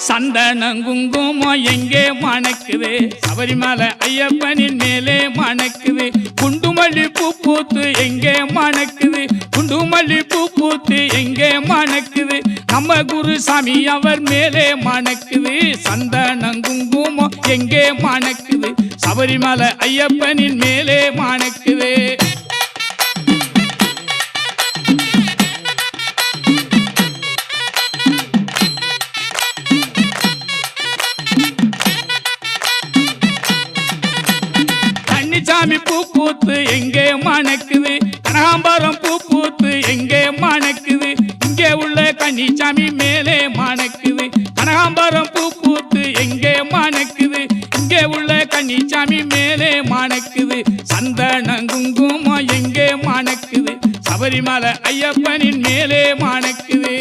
சந்தனம் குங்குமம் எங்கே மணக்குது சபரிமலை ஐயப்பனின் மேலே மணக்குது குண்டுமல்லி பூ பூத்து எங்கே மணக்குது குண்டுமல்லி பூ பூத்து எங்கே மணக்குது நம்ம குருசாமி அவர் மேலே மணக்குது சந்தனம் குங்குமம் எங்கே மணக்குது சபரிமலை ஐயப்பனின் மேலே மணக்குது சாமி பூ பூத்து எங்கே மணக்குது கனகாம்பரம் பூ பூத்து எங்கே மணக்குது இங்கே உள்ள கன்னிசாமி மேலே மணக்குது கனகாம்பரம் பூ பூத்து எங்கே மணக்குது இங்கே உள்ள கன்னிசாமி மேலே மணக்குது சந்தனம் குங்குமம் எங்கே மணக்குது சபரிமலை ஐயப்பனின் மேலே மணக்குது